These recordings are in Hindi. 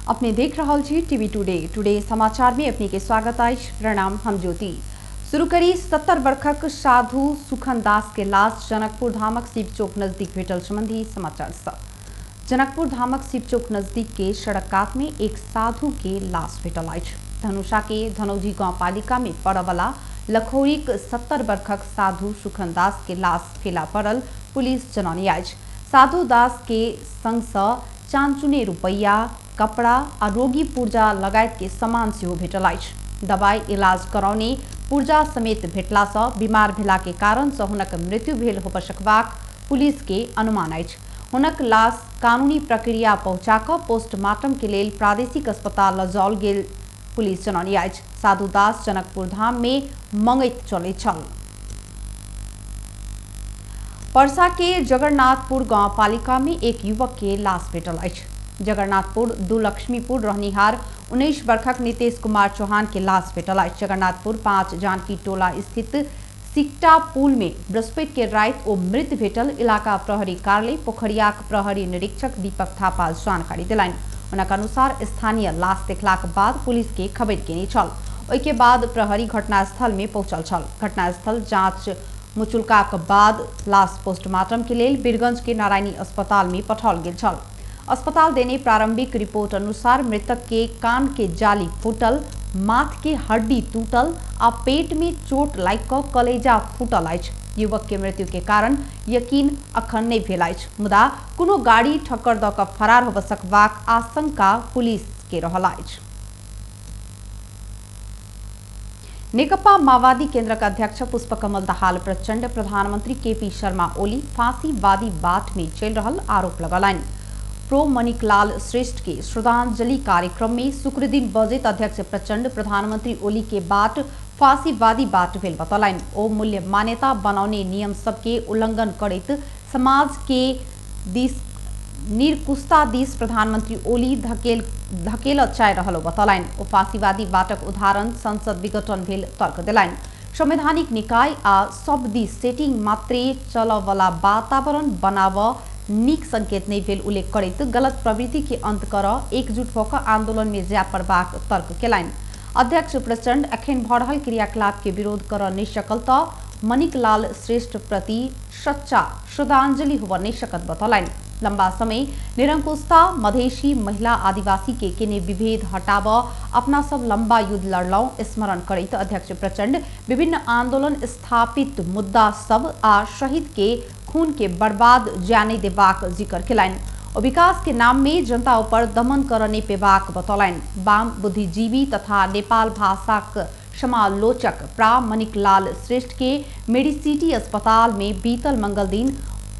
अपने देख रहा छी टीवी टुडे समाचार में अपने के स्वागत है। प्रणाम, हम ज्योति। शुरू करी 70 वर्षक साधु सुखन दास के लाश जनकपुर धामक शिव चौक नजदीक भेटल संबंधी समाचार। जनकपुर धामक शिव चौक नजदीक के सड़क कात में एक साधु के लाश भेटल है। धनुषा के धनौजी गाँव पालिका में पड़वाला लखौरीक 70 वर्षक साधु सुखन दास के लाश फेला पड़ल पुलिस जनौनी है। साधु दास के संग चानचुने रुपैया, कपड़ा आ रोगी पूर्जा लगायत के सामान से भेटल अछि। दवाई इलाज कराउने पूर्जा समेत भेटला से बीमार भेला के कारण से हुनक मृत्यु भेल होब सकबाक पुलिस के अनुमान अछि। हुनक लाश कानूनी प्रक्रिया पहुंचा क पोस्टमार्टम के लेल प्रादेशिक अस्पताल लजाओल गेल पुलिस जनौनी अछि। साधु दास जनकपुर धाम में मंगैत चलै छल। पर्सा के जगन्नाथपुर गाँव पालिका में एक युवक के लाश भेटल अछि। जगन्नाथपुर दू लक्ष्मीपुर रहनिहार 19 वर्षक नीतीश कुमार चौहान के लाश भेटल अछि। जगन्नाथपुर 5 जानकी टोला स्थित सिकटा पुल में बृहस्पति के रात ओ मृत भेटल इलाका प्रहरी कार्यालय पोखरियाक प्रहरी निरीक्षक दीपक थापा जानकारी दिलनि। उनक अनुसार स्थानीय लाश देखलाक बाद पुलिस के खबर केने छल। ओइके बाद प्रहरी घटनास्थल में पहुंचल छल। घटनास्थल जांच मुचुलकाक बाद लाश पोस्टमार्टम के लेल बीरगंज के नारायणी अस्पताल में पठाओल गेल छल। अस्पताल देने प्रारंभिक रिपोर्ट अनुसार मृतक के कान के जाली फूटल, माथ के हड्डी टूटल आ पेट में चोट लागि क कलेजा फूटल अछि। युवक के मृत्यु के कारण यकीन अखन नहि भेल अछि, मुदा कोनो गाड़ी ठक्कर द क फरार होब सकबाक आशंका पुलिस के रहल अछि। नेकपा माओवादी केन्द्रका अध्यक्ष पुष्पकमल दाहाल प्रचंड प्रधानमंत्री केपी शर्मा ओली फांसीवादी बाट में चल रहल आरोप लगौलनि। प्रो मणिकलाल श्रेष्ठ के श्रद्धांजलि कार्यक्रम में शुक्र दिन बजैत अध्यक्ष प्रचंड प्रधानमंत्री ओली के बाट फांसीवादी बाट भेल बतौलनि। ओ मूल्य मान्यता बनाउने नियम सबके उल्लंघन करैत समाज के दिस निरकुशता दिस प्रधानमंत्री ओली धकेल चाहि रहल बतौलनि। ओ फांसीवादी बाटक उदाहरण संसद विघटन भेल तर्क दिलनि। संवैधानिक निकाय आ सब दिस सेटिंग मात्रे चलवला वातावरण बनाव नीक संकेत नहीं भेल उल्लेख करैत गलत प्रवृत्ति के अंत कर एकजुट होकर आंदोलन में जाय पड़बाक तर्क केलनि। अध्यक्ष प्रचंड एखन भ रहल क्रियाकलाप के विरोध कर नहीं सकल त मणिकलाल श्रेष्ठ प्रति सच्चा श्रद्धांजलि होब नहीं सकत बतौलनि। लंबा समय निरंकुशता, मधेसी, महिला, आदिवासी के केने विभेद हटाव अपना सब लंबा युद्ध लड़लौ स्मरण करैत अध्यक्ष प्रचंड विभिन्न आंदोलन स्थापित मुद्दा सब आ शहीद के खून के बर्बाद जाने देबाक जिक्र केलनि। और विकास के नाम में जनता ऊपर दमन करने पेबाक बतौलनि। वाम बुद्धिजीवी तथा नेपाल भाषाक समालोचक प्रा मणिकलाल श्रेष्ठ के मेडिसिटी अस्पताल में बीतल मंगल दिन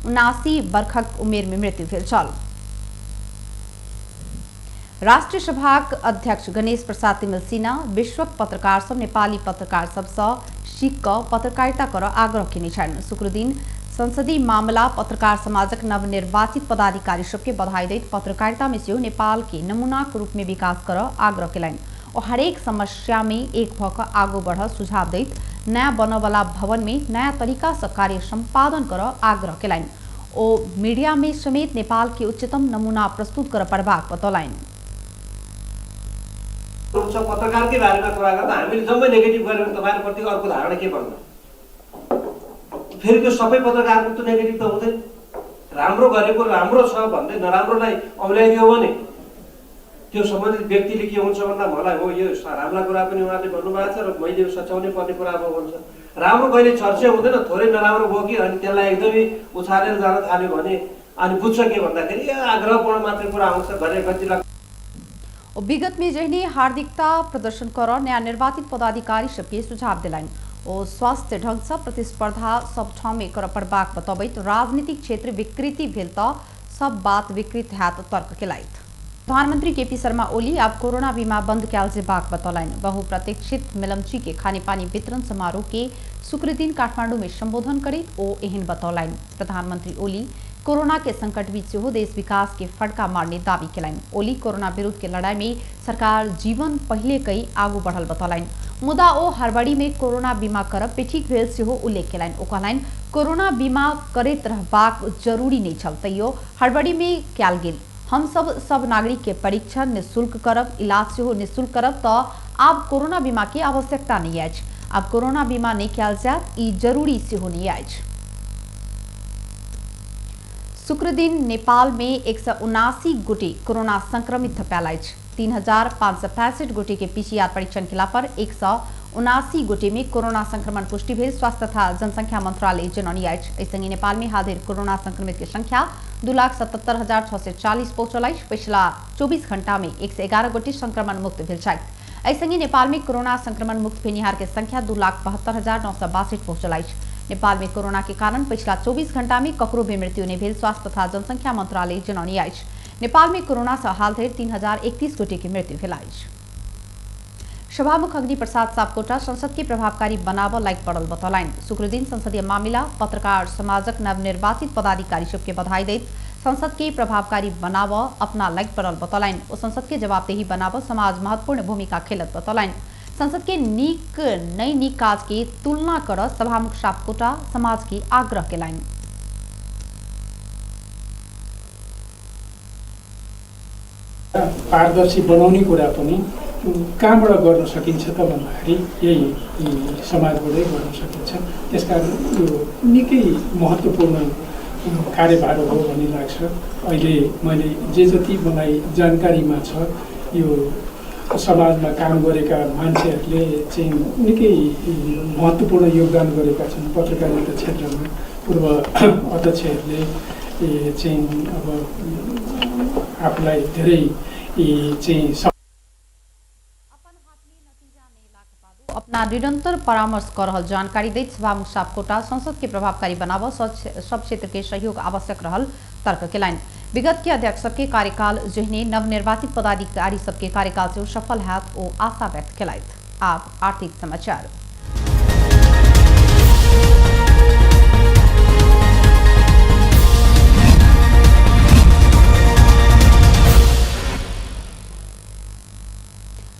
79 वर्षक उमेर में मृत्यु भेल छल। राष्ट्रीय सभाक अध्यक्ष गणेश प्रसाद तिमिल सिन्हा विश्वक पत्रकार सब नेपाली पत्रकार सब सीख क पत्रकारिता कर आग्रह केने छन्। शुक्र दिन संसदीय मामला पत्रकार समाजक नवनिर्वाचित पदाधिकारी सबके बधाई दैत पत्रकारिता में सेहो नेपाल के नमूना के रूप में विकास कर आग्रह केलनि। और हरेक समस्या में एक भक आगू बढ़ सुझाव दैत नया बनवाला भवन में नया तरीका से कार्य संपादन कर आग्रह केलनि। ओ मीडिया में समेत नेपाल के उच्चतम नमूना प्रस्तुत कर पड़बाक बतौलनि। पत्रकार के बारे में कुरा गर्दा हामीले जम्मै नेगेटिभ गरेर तपाईहरुप्रति अर्को धारणा के बन्छ? फेरि त्यो सबै पत्रकारको त नेगेटिभ त हुँदैन। राम्रो गरेको राम्रो छ भन्दै नराम्रोलाई औल्याइदियो भने त्यो सम्बन्धित व्यक्तिले के हुन्छ भन्दा मलाई हो यो राम्रो कुरा पनि उहाँले भन्नुभएको छ र मैले सच्याउनै पर्ने कुरा अब भन्छ। राम्रो कहिले चर्चा हुँदैन, थोरै नराम्रो भयो कि अनि त्यसलाई एकदमै उछालेर जान थाल्यो भने अनि बुझ्छ के भन्दाखेरि आग्रहपूर्ण मात्रै कुरा आउँछ भने गतिला। विगत में जहने हार्दिकता प्रदर्शन कर नया निर्वाचित पदाधिकारी सबके सुझाव दिलाइन। और स्वास्थ्य ढंग से प्रतिस्पर्धा सब ठाउँ में कर पड़बाक बतबैत राजनीतिक क्षेत्र विकृति भेल त सब बात विकृत हैत तर्क केलैथ। प्रधानमंत्री केपी शर्मा ओली अब कोरोना बीमा बंद कैल जेबाक बतौलनि। बहुप्रतीक्षित मिलमची के खाने पानी वितरण समारोह के शुक्र दिन काठमांडू में संबोधन करैत ओ एहन बतौलनि। प्रधानमंत्री ओली कोरोना के संकट बीच हो देश विकास के फड़का मारने दावी केलनि। ओली कोरोना विरुद्ध के लड़ाई में सरकार जीवन पहले कई आगू बढ़ल बतौलनि। मुदा ओ हड़बड़ी में कोरोना बीमा करब ठीक भेल सेहो उल्लेख केलनि। ओ कहलनि कोरोना बीमा करैत रहबाक जरूरी नहीं छल, तैयो हड़बड़ी में कैल गेल। हम सब नागरिक के परीक्षण निःशुल्क करब, इलाज सेहो निःशुल्क करब तो आब कोरोना बीमा की आवश्यकता नहीं अछि। अब कोरोना बीमा नहीं कयल जायत, ई जरूरी सेहो नहीं अछि। शुक्र दिन नेपाल में 179 गोटे कोरोना संक्रमित पायल अछि। 3565 गोटे के PCR परीक्षण केला पर 179 गोटे में कोरोना संक्रमण पुष्टि भेल स्वास्थ्य तथा जनसंख्या मंत्रालय जनौनी अछि। एहिसंगे नेपाल में हाल कोरोना संक्रमित के संख्या 2,77,640 पहुंचल अछि। पिछला 24 घंटा में 111 गोटे संक्रमण मुक्त भेल छथि। एहिसंगे नेपाल में कोरोना संक्रमण मुक्त भेनिहार के संख्या 2,72,962 पहुंचल अछि। नेपाल में कोरोना के कारण पिछला 24 घंटा में ककरो भी मृत्यु नहीं भेल स्वास्थ्य तथा जनसंख्या मंत्रालय जनौनी अछि। नेपाल में कोरोना से हाल धरि 3031 गोटे की मृत्यु भेल अछि। सभामुख अग्नि प्रसाद सापकोटा संसद के प्रभावकारी बनाव लायक पड़ल बतौलनि। शुक्र दिन संसदीय मामिला पत्रकार समाजक नवनिर्वाचित पदाधिकारी सबके बधाई दैत संसद के प्रभावकारी बनाव अपना लायक पड़ल बतौलनि। ओ संसद के जवाबदेही बनाव समाज महत्वपूर्ण भूमिका खेलत बतौलनि। संसद के नई नीक काज के तुलना कर सभामुख सापकोटा समाज की आग्रह केलनि। पारदर्शी बनाउने कुरा पनि कहाँबाट गर्न सकिन्छ त भन्दाखेरि यही समाजबाटै गर्न सकिन्छ। त्यसकारण यो निकै महत्त्वपूर्ण कार्यभार हो भन्ने लाग्छ। अहिले मैले जे जति मलाई जानकारीमा छ यो समाजमा काम गरेका मान्छेहरूले चाहिँ निकै महत्त्वपूर्ण योगदान गरेका छन्। पत्रकारिता क्षेत्रमा पूर्व अध्यक्षहरूले चाहिँ अब आफूलाई धेरै चाहिँ अपना निरंतर परामर्श कर रहल जानकारी दैत सभामुख सापकोटा संसद के प्रभावकारी बनाव सब क्षेत्र के सहयोग आवश्यक रहल तर्क केलनि। विगत के अध्यक्ष सबके कार्यकाल जहने नवनिर्वाचित पदाधिकारी सबके कार्यकाल से सफल हैत ओ आशा व्यक्त केलथि। आब आर्थिक समाचार।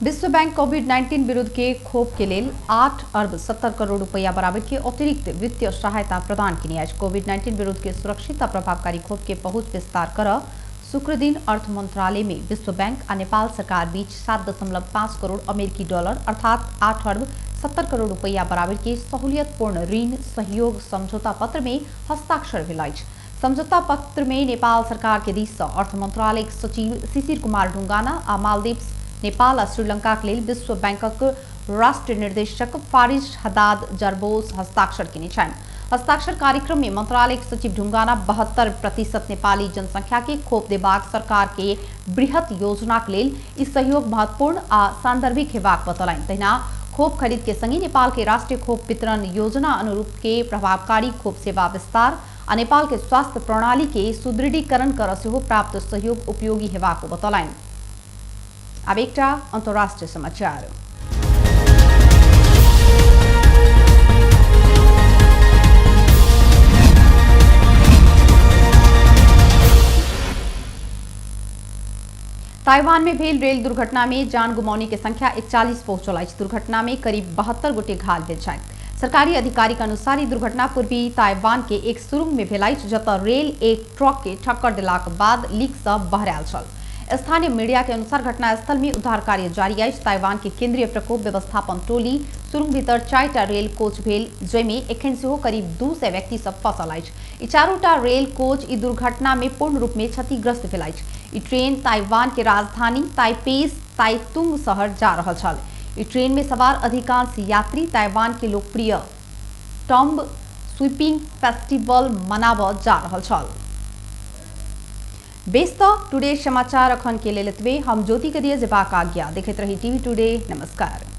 विश्व बैंक कोविड-19 विरुद्ध के खोप के लिए 8 अरब 70 करोड़ रुपया बराबर के अतिरिक्त वित्तीय सहायता प्रदान की है। कोविड-19 विरुद्ध के सुरक्षित और प्रभावकारी खोप के पहुंच विस्तार कर शुक्र दिन अर्थ मंत्रालय में विश्व बैंक और नेपाल सरकार बीच 7.5 करोड़ अमेरिकी डॉलर अर्थात 8 अरब 70 करोड़ रुपया बराबर के सहूलियतपूर्ण ऋण सहयोग समझौता पत्र में हस्ताक्षर भेल अछि। समझौता पत्र में नेपाल सरकार के दिश से अर्थ मंत्रालय सचिव शिशिर कुमार ढुंगाना और मालदीव्स नेपाल और श्रीलंका के लिए विश्व बैंकक राष्ट्रीय निर्देशक फारिज हदाद जरबोस हस्ताक्षर किने छन्। हस्ताक्षर कार्यक्रम में मंत्रालय सचिव ढुंगाना 72% नेपाली जनसंख्या के खोप देबाक सरकार के बृहत योजना के लिए इस सहयोग महत्वपूर्ण आ सांदर्भिक हेबाक बतौलनि। तहिना खोप खरीद के संगे नेपाल के राष्ट्रीय खोप वितरण योजना अनुरूप के प्रभावकारी खोप सेवा विस्तार और नेपाल के स्वास्थ्य प्रणाली के सुदृढ़ीकरण कर सेहो प्राप्त सहयोग उपयोगी हेबाक बतौलनि। अब एकटा अंतर्राष्ट्रीय समाचार। ताइवान में भेल रेल दुर्घटना में जान गुमाउने के संख्या 41 पहुंचल अछि। दुर्घटना में करीब 72 गोटे घायल भेल छथि। सरकारी अधिकारी के अनुसार ई दुर्घटना पूर्वी ताइवान के एक सुरुंग में भेल अछि, जतऽ रेल एक ट्रक के ठक्कर देलाक बाद लीक से बहरायल छल। स्थानीय मीडिया के अनुसार घटनास्थल में उद्धार कार्य जारी अछि। ताइवान के केंद्रीय प्रकोप व्यवस्थापन टोली सुरुंग भीतर 4टा रेल कोच भेल, जइमे एखन सेहो करीब 200 व्यक्ति सब फंसल अछि। ई 4टा रेल कोच ई दुर्घटना में पूर्ण रूप में क्षतिग्रस्त भेल अछि। ई ट्रेन ताइवान के राजधानी ताइपे ताइतुंग शहर जा रहल छल। ई ट्रेन में सवार अधिकांश यात्री ताइवान के लोकप्रिय टम्ब स्वीपिंग फेस्टिवल मनाब जा रहल छल। बेस्त टुडे समाचार अखन के लेल एतबे। हम ज्योति के दिए जेबाक आज्ञा। देखैत रही टीवी टुडे। नमस्कार।